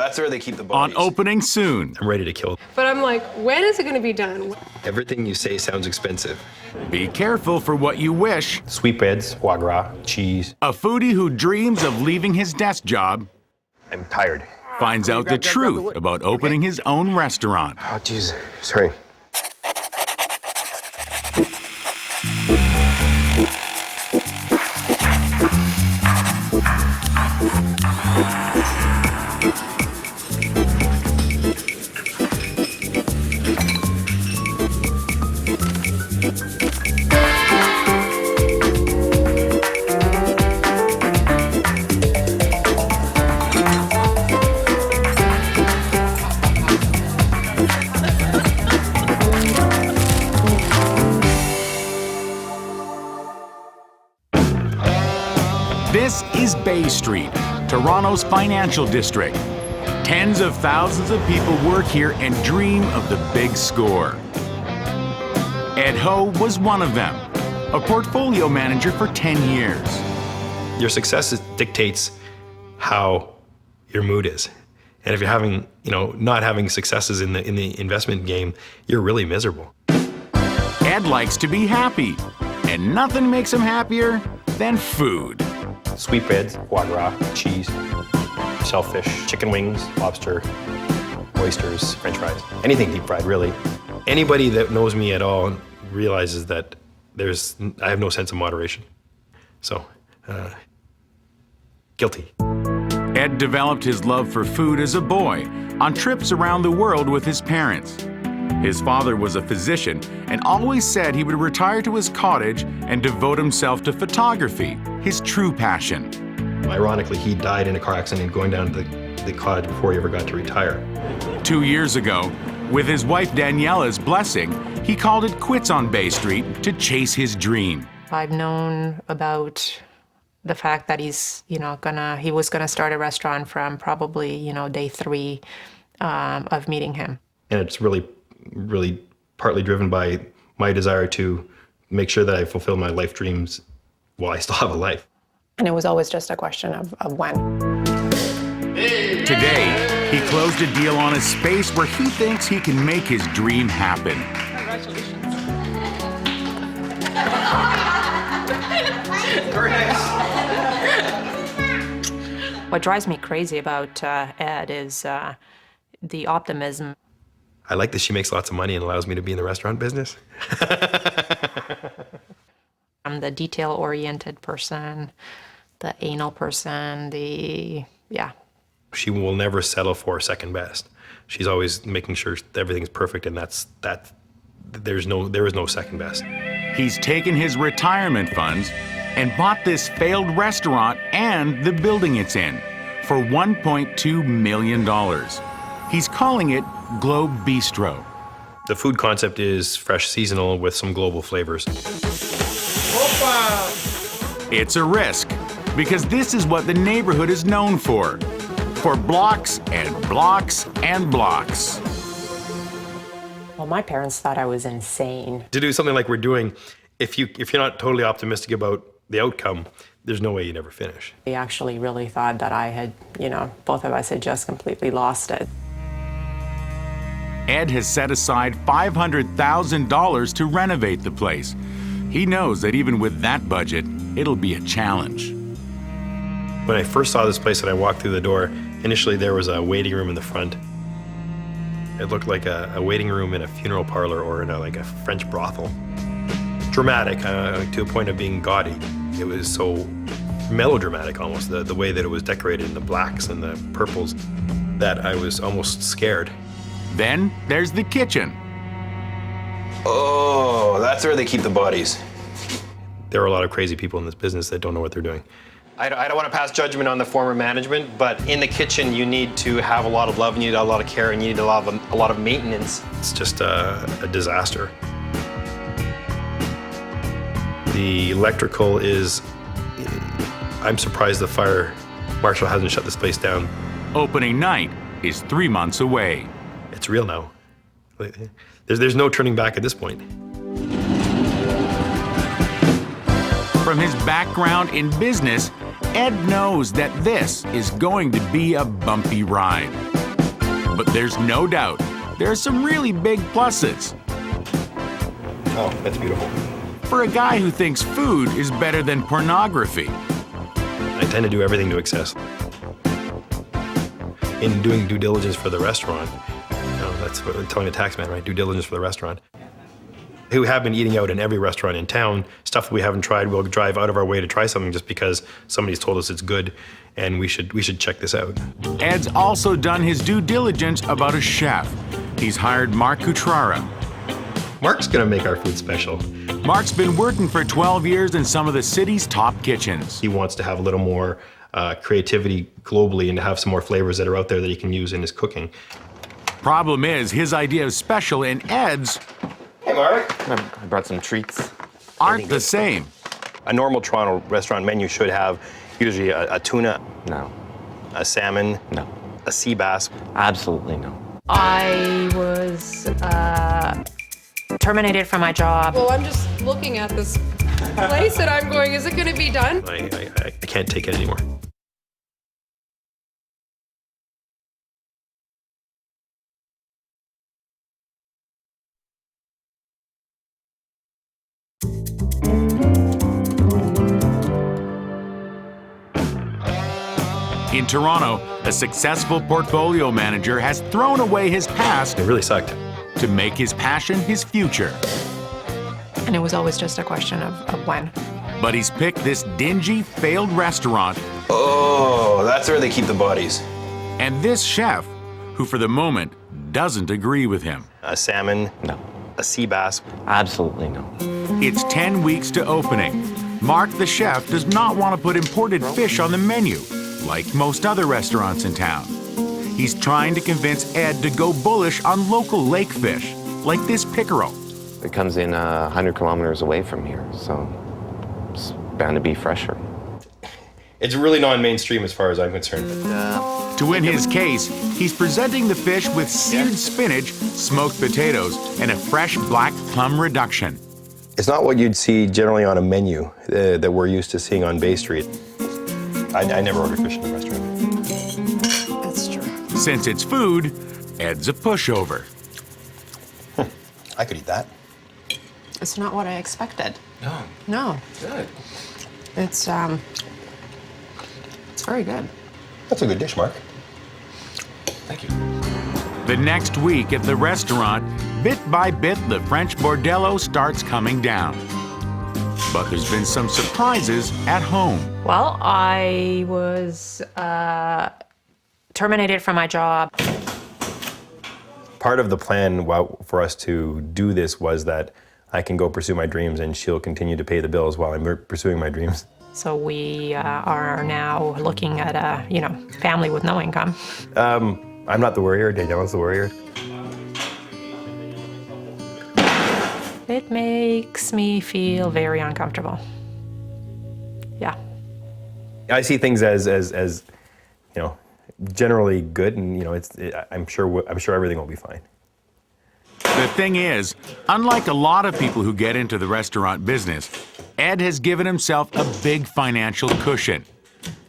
that's where they keep the On bodies. opening soon. I'm ready to kill. But I'm like, when is it going to be done? Everything you say sounds expensive. Be careful for what you wish. Sweetbreads, foie gras, cheese. A foodie who dreams of leaving his desk job I'm tired. finds out the truth about opening his own restaurant. Oh, jeez. Sorry. This is Bay Street, Toronto's financial district. Tens of thousands of people work here and dream of the big score. Ed Ho was one of them, a portfolio manager for 10 years. Your success dictates how your mood is. And if you're having, not having successes in the investment game, you're really miserable. Ed likes to be happy, and nothing makes him happier than food. Sweetbreads, foie gras, cheese, shellfish, chicken wings, lobster, oysters, french fries, anything deep fried, really. Anybody that knows me at all realizes that I have no sense of moderation. So, guilty. Ed developed his love for food as a boy on trips around the world with his parents. His father was a physician and always said he would retire to his cottage and devote himself to photography, his true passion. Ironically, he died in a car accident going down to the cottage before he ever got to retire. 2 years ago, with his wife Daniela's blessing, he called it quits on Bay Street to chase his dream. I've known about the fact that he was gonna start a restaurant from probably, day 3 of meeting him. And it's really partly driven by my desire to make sure that I fulfill my life dreams while I still have a life. And it was always just a question of when. Today, he closed a deal on a space where he thinks he can make his dream happen. Congratulations. What drives me crazy about Ed is the optimism. I like that she makes lots of money and allows me to be in the restaurant business. I'm the detail-oriented person, the anal person, She will never settle for second best. She's always making sure everything's perfect, and there is no second best. He's taken his retirement funds and bought this failed restaurant and the building it's in for $1.2 million. He's calling it Globe Bistro. The food concept is fresh, seasonal with some global flavors. It's a risk, because this is what the neighborhood is known for blocks and blocks and blocks. Well, my parents thought I was insane. To do something like we're doing, if you're not totally optimistic about the outcome, there's no way you'd ever finish. They actually really thought that I had, both of us had just completely lost it. Ed has set aside $500,000 to renovate the place. He knows that even with that budget, it'll be a challenge. When I first saw this place and I walked through the door, initially there was a waiting room in the front. It looked like a waiting room in a funeral parlor or in a French brothel. Dramatic to a point of being gaudy. It was so melodramatic almost, the way that it was decorated in the blacks and the purples, that I was almost scared. Then there's the kitchen. Oh, that's where they keep the bodies. There are a lot of crazy people in this business that don't know what they're doing. I don't want to pass judgment on the former management, but in the kitchen you need to have a lot of love, you need a lot of care, and you need a lot of maintenance. It's just a disaster. The electrical is, I'm surprised the fire marshal hasn't shut this place down. Opening night is 3 months away. It's real now. There's no turning back at this point. From his background in business, Ed knows that this is going to be a bumpy ride. But there's no doubt there are some really big pluses. Oh, that's beautiful. For a guy who thinks food is better than pornography. I tend to do everything to excess. In doing due diligence for the restaurant, that's what I'm telling the tax man, right? Due diligence for the restaurant. Who have been eating out in every restaurant in town, stuff that we haven't tried, we'll drive out of our way to try something just because somebody's told us it's good and we should check this out. Ed's also done his due diligence about a chef. He's hired Mark Cutrara. Mark's gonna make our food special. Mark's been working for 12 years in some of the city's top kitchens. He wants to have a little more creativity globally and to have some more flavors that are out there that he can use in his cooking. Problem is, his idea of special and Ed's Hey, Mark. I brought some treats. aren't the same. A normal Toronto restaurant menu should have usually a tuna, No, a salmon, no, a sea bass. absolutely no. I was terminated from my job. Well, I'm just looking at this place and I'm going, is it going to be done? I can't take it anymore. In Toronto, a successful portfolio manager has thrown away his past It really sucked. to make his passion his future. And it was always just a question of when. But he's picked this dingy, failed restaurant Oh, that's where they keep the bodies. and this chef, who for the moment doesn't agree with him. A salmon, No, a sea bass. absolutely no. It's 10 weeks to opening. Mark, the chef, does not want to put imported fish on the menu, like most other restaurants in town. He's trying to convince Ed to go bullish on local lake fish, like this pickerel. It comes in 100 kilometers away from here, so it's bound to be fresher. It's really non-mainstream as far as I'm concerned. To win his case, he's presenting the fish with seared spinach, smoked potatoes, and a fresh black plum reduction. It's not what you'd see generally on a menu that we're used to seeing on Bay Street. I never order fish in a restaurant. That's true. Since it's food, Ed's a pushover. I could eat that. It's not what I expected. No. Good. It's very good. That's a good dish, Mark. Thank you. The next week at the restaurant, bit by bit, the French bordello starts coming down. But there's been some surprises at home. Well, I was terminated from my job. Part of the plan for us to do this was that I can go pursue my dreams and she'll continue to pay the bills while I'm pursuing my dreams. So we are now looking at a, family with no income. I'm not the worrier, Danielle's the worrier. It makes me feel very uncomfortable. Yeah. I see things as generally good, and I'm sure everything will be fine. The thing is, unlike a lot of people who get into the restaurant business, Ed has given himself a big financial cushion,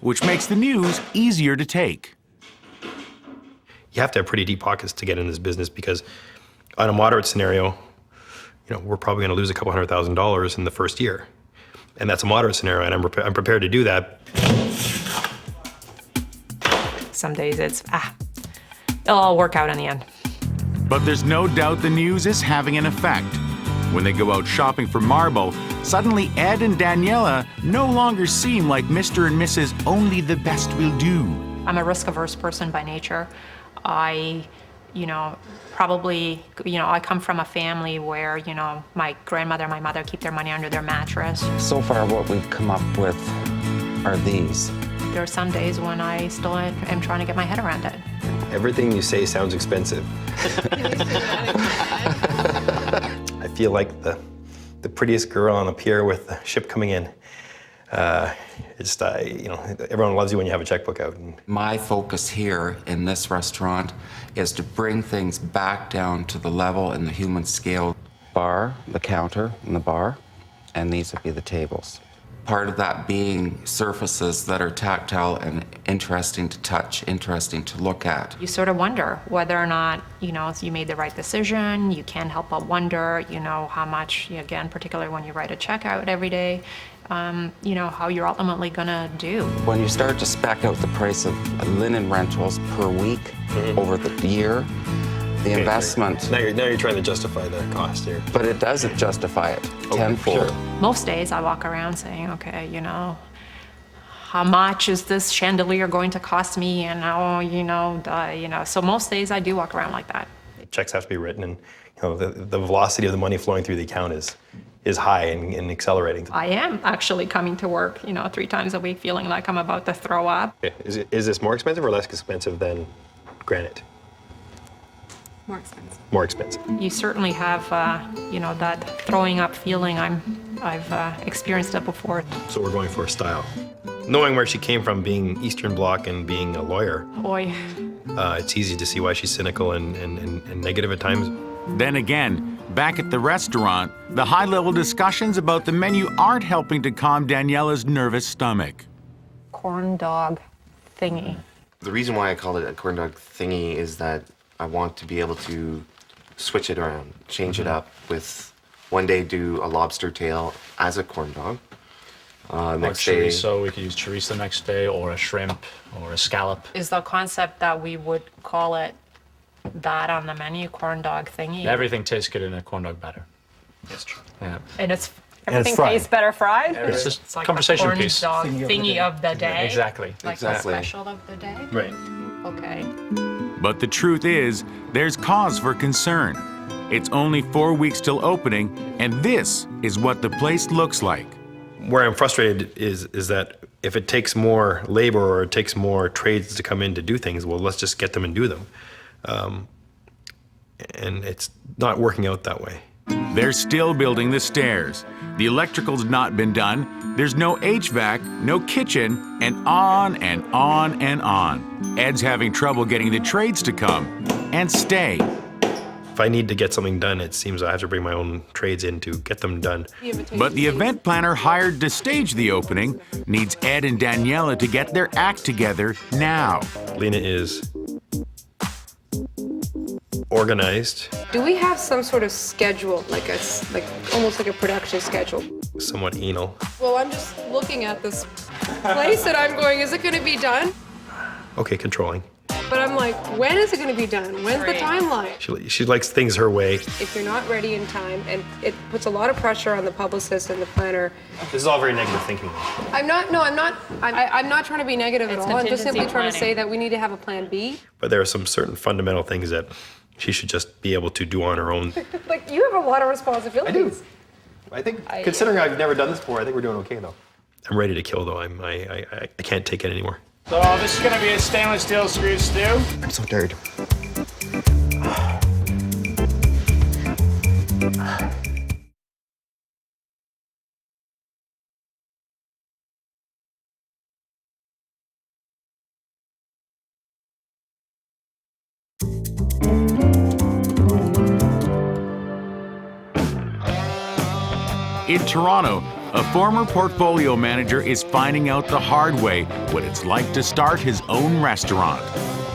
which makes the news easier to take. You have to have pretty deep pockets to get in this business because on a moderate scenario, we're probably going to lose a couple $100,000 in the first year. And that's a moderate scenario, and I'm prepared to do that. Some days it's, it'll all work out in the end. But there's no doubt the news is having an effect. When they go out shopping for marble, suddenly Ed and Daniela no longer seem like Mr. and Mrs. Only the Best Will Do. I'm a risk-averse person by nature. I come from a family where, my grandmother and my mother keep their money under their mattress. So far, what we've come up with are these. There are some days when I still am trying to get my head around it. Everything you say sounds expensive. I feel like the prettiest girl on a pier with the ship coming in. Everyone loves you when you have a checkbook out. My focus here in this restaurant is to bring things back down to the level and the human scale. Bar, the counter, and the bar, and these would be the tables. Part of that being surfaces that are tactile and interesting to touch, interesting to look at. You sort of wonder whether or not, you made the right decision. You can't help but wonder, how much, again, particularly when you write a check out every day, how you're ultimately gonna do. When you start to spec out the price of linen rentals per week over the year, the investment, Now you're trying to justify the cost here. but it doesn't justify it tenfold. sure. Most days I walk around saying, okay, how much is this chandelier going to cost me? And so most days I do walk around like that. Checks have to be written, and the velocity of the money flowing through the account is high and accelerating. I am actually coming to work, 3 times a week feeling like I'm about to throw up. Okay. Is this more expensive or less expensive than granite? More expensive. More expensive. You certainly have, that throwing up feeling. I've experienced it before. So we're going for style. Knowing where she came from, being Eastern Bloc and being a lawyer, Boy, it's easy to see why she's cynical and negative at times. Then again, back at the restaurant, the high-level discussions about the menu aren't helping to calm Daniela's nervous stomach. corn dog thingy. The reason why I call it a corn dog thingy is that I want to be able to switch it around, change it up with one day do a lobster tail as a corn dog. Next day, chorizo, we could use chorizo the next day, or a shrimp, or a scallop. Is the concept that we would call it that on the menu, corn dog thingy? Everything tastes good in a corn dog batter. That's true. Yeah. And everything tastes better fried? It's just It's like conversation the corn piece. dog thingy of the day? Exactly. Like Exactly. the special of the day? Right. Okay. But the truth is, there's cause for concern. It's only 4 weeks till opening, and this is what the place looks like. Where I'm frustrated is that if it takes more labor or it takes more trades to come in to do things, well, let's just get them and do them. And it's not working out that way. They're still building the stairs. The electrical's not been done. There's no HVAC, no kitchen, and on and on and on. Ed's having trouble getting the trades to come and stay. If I need to get something done, it seems I have to bring my own trades in to get them done. But the event planner hired to stage the opening needs Ed and Daniela to get their act together now. Lena is organized, Do we have some sort of schedule, like almost like a production schedule? somewhat anal. Well, I'm just looking at this place that I'm going, is it going to be done? Okay, controlling. But I'm like, when is it going to be done? When's the Right. timeline? She likes things her way. If you're not ready in time, and it puts a lot of pressure on the publicist and the planner. This is all very negative thinking. I'm not trying to be negative at It's all. I'm just simply contingency trying to say planning. that we need to have a plan B. But there are some certain fundamental things that she should just be able to do on her own. Like, you have a lot of responsibilities. I think, considering I've never done this before, I think we're doing okay though. I'm ready to kill though. I can't take it anymore. So this is gonna be a stainless steel screw stew. I'm so tired. In Toronto, a former portfolio manager is finding out the hard way what it's like to start his own restaurant.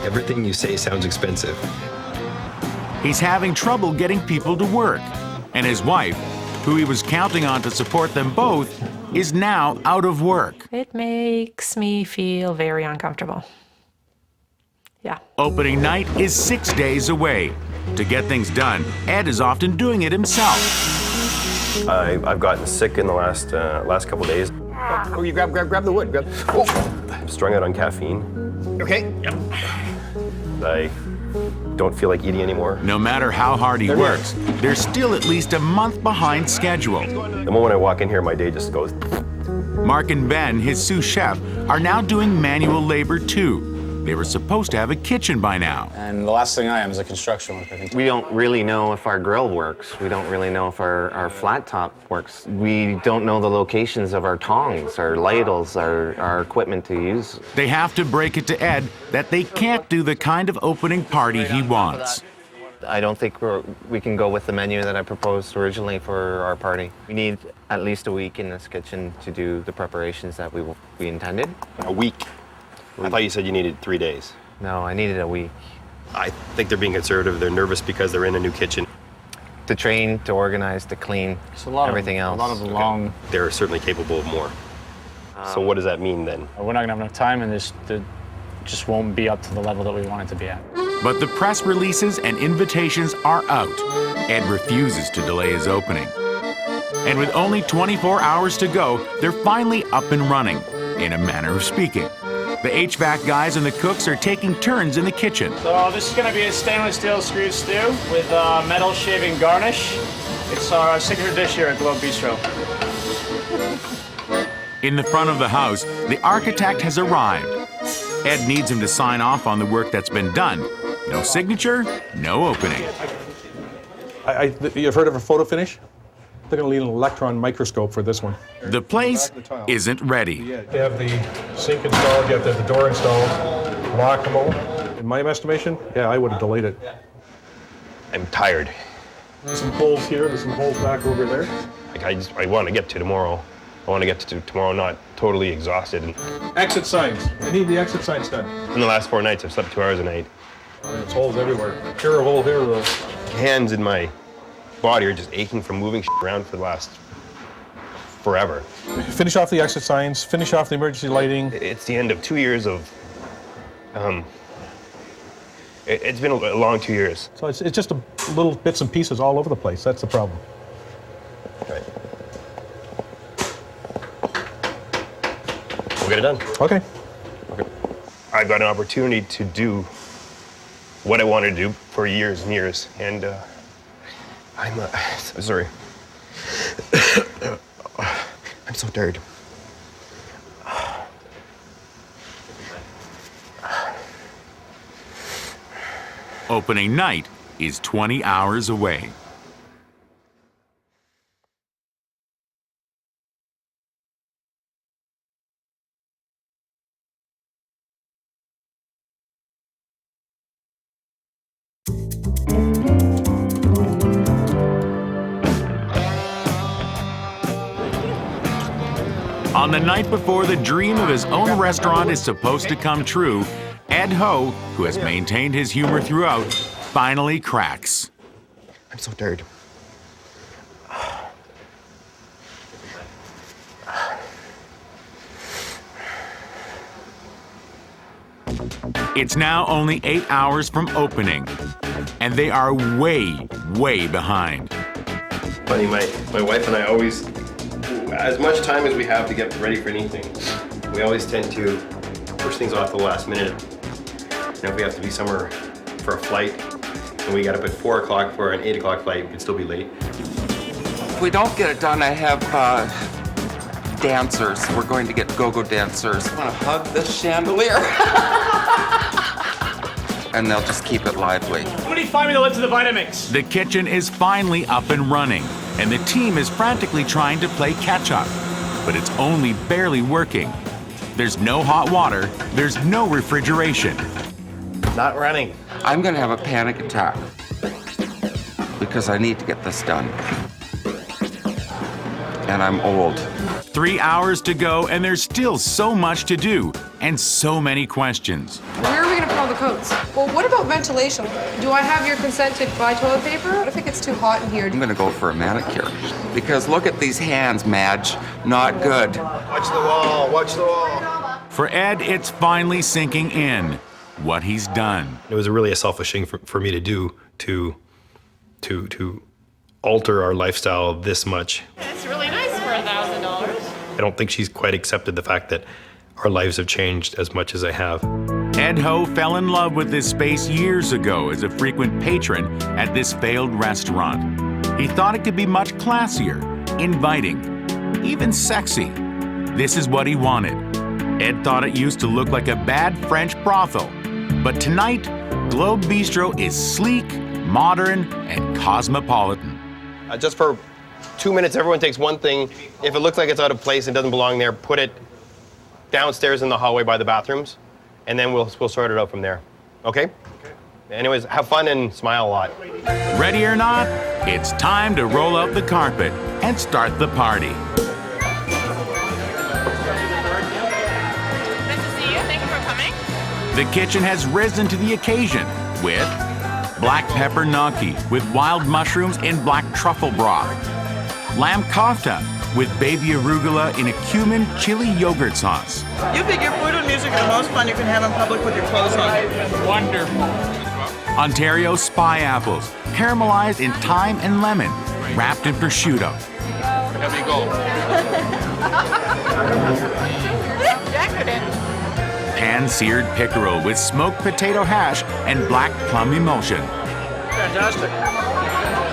Everything you say sounds expensive. He's having trouble getting people to work, and his wife, who he was counting on to support them both, is now out of work. It makes me feel very uncomfortable. Yeah. Opening night is 6 days away. To get things done, Ed is often doing it himself. I've gotten sick in the last couple days. Oh, you grab the wood. I'm strung out on caffeine. Okay. Yep. I don't feel like eating anymore. No matter how hard he works, they're still at least a month behind schedule. The moment I walk in here, my day just goes. Mark and Ben, his sous chef, are now doing manual labor too. They were supposed to have a kitchen by now. And the last thing I am is a construction worker. We don't really know if our grill works. We don't really know if our flat top works. We don't know the locations of our tongs, our ladles, our equipment to use. They have to break it to Ed that they can't do the kind of opening party he wants. I don't think we can go with the menu that I proposed originally for our party. We need at least a week in this kitchen to do the preparations that we intended. A week. I thought you said you needed 3 days. No, I needed a week. I think they're being conservative. They're nervous because they're in a new kitchen. To train, to organize, to clean, everything else. A lot of long. They're certainly capable of more. So what does that mean then? We're not gonna have enough time, and this just won't be up to the level that we want it to be at. But the press releases and invitations are out. Ed refuses to delay his opening. And with only 24 hours to go, they're finally up and running, in a manner of speaking. The HVAC guys and the cooks are taking turns in the kitchen. So this is gonna be a stainless steel screw stew with metal shaving garnish. It's our signature dish here at Globe Bistro. In the front of the house, the architect has arrived. Ed needs him to sign off on the work that's been done. No signature, no opening. You've heard of a photo finish? They're going to need an electron microscope for this one. The place isn't ready. You have the sink installed, you have to have the door installed, lockable. In my estimation, yeah, I would have delayed it. I'm tired. There's some holes here, there's some holes back over there. Like I want to get to tomorrow. I want to get to tomorrow not totally exhausted. And Exit signs. I need the exit signs done. in the last 4 nights, I've slept 2 hours a night. There's holes everywhere. Here a hole, here a hole. Hands in my body are just aching from moving around for the last forever. Finish off the exit signs, finish off the emergency lighting. It's the end of 2 years of. It's been a long 2 years. So it's just little bits and pieces all over the place. That's the problem. Right. We'll get it done. Okay. I got an opportunity to do what I wanted to do for years and years, and I'm so sorry. I'm so tired. Opening night is 20 hours away. On the night before the dream of his own restaurant is supposed to come true, Ed Ho, who has maintained his humor throughout, finally cracks. I'm so tired. It's now only 8 hours from opening, and they are way, way behind. Funny, my wife and I always, as much time as we have to get ready for anything, we always tend to push things off the last minute. You know, if we have to be somewhere for a flight, and we got up at 4 o'clock for an 8 o'clock flight, we could still be late. If we don't get it done, I have dancers. We're going to get go-go dancers. I want to hug this chandelier. And they'll just keep it lively. Somebody find me the lid to the Vitamix. The kitchen is finally up and running, and the team is frantically trying to play catch-up. But it's only barely working. There's no hot water, there's no refrigeration. Not running. I'm going to have a panic attack because I need to get this done. And I'm old. 3 hours to go, and there's still so much to do, and so many questions. Where are we gonna put all the coats? Well, what about ventilation? Do I have your consent to buy toilet paper? What if it gets too hot in here? I'm going to go for a manicure because look at these hands, Madge. Not good. Watch the wall, watch the wall. For Ed, it's finally sinking in what he's done. It was really a selfish thing for me to do to alter our lifestyle this much. It's really nice for $1,000. I don't think she's quite accepted the fact that our lives have changed as much as they have. Ed Ho fell in love with this space years ago as a frequent patron at this failed restaurant. He thought it could be much classier, inviting, even sexy. This is what he wanted. Ed thought it used to look like a bad French brothel. But tonight, Globe Bistro is sleek, modern, and cosmopolitan. Just for 2 minutes, everyone takes one thing. If it looks like it's out of place and doesn't belong there, put it downstairs in the hallway by the bathrooms, and then we'll sort it out from there. Okay? Anyways, have fun and smile a lot. Ready or not, it's time to roll out the carpet and start the party. Nice to see you. Thank you for coming. The kitchen has risen to the occasion with black pepper gnocchi with wild mushrooms in black truffle broth, lamb kofta with baby arugula in a cumin chili yogurt sauce, You figure food and music are the most fun you can have in public with your clothes on. Wonderful. Ontario spy apples, caramelized in thyme and lemon, wrapped in prosciutto, There we go. pan-seared pickerel with smoked potato hash and black plum emulsion, Fantastic.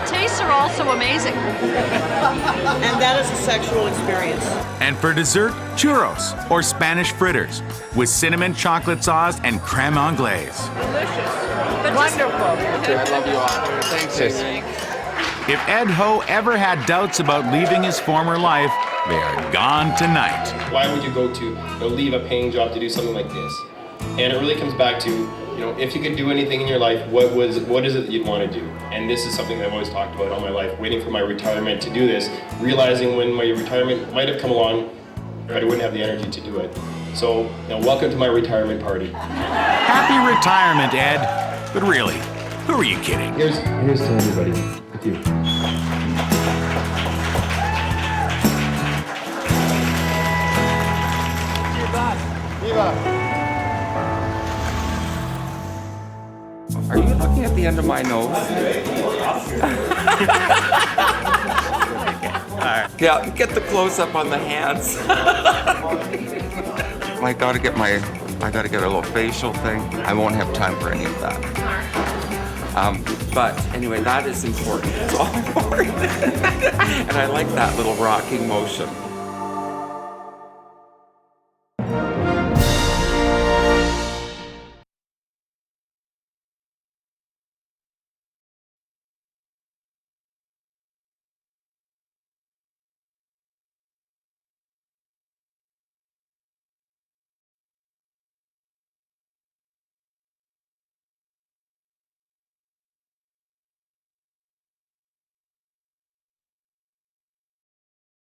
Tastes are also amazing. And that is a sexual experience. and for dessert, churros or Spanish fritters with cinnamon chocolate sauce and creme anglaise. Wonderful. I love you all. Thanks, If Ed Ho ever had doubts about leaving his former life, they are gone tonight. Why would you go to leave a paying job to do something like this? And it really comes back to, if you could do anything in your life, what is it that you'd want to do? And this is something that I've always talked about all my life, waiting for my retirement to do this, realizing when my retirement might have come along, but I wouldn't have the energy to do it. So, welcome to my retirement party. Happy retirement, Ed. But really, who are you kidding? Here's to everybody. Thank you. Are you looking at the end of my nose? Yeah, get the close up on the hands. I gotta get a little facial thing. I won't have time for any of that. But anyway, that is important. It's all important. And I like that little rocking motion.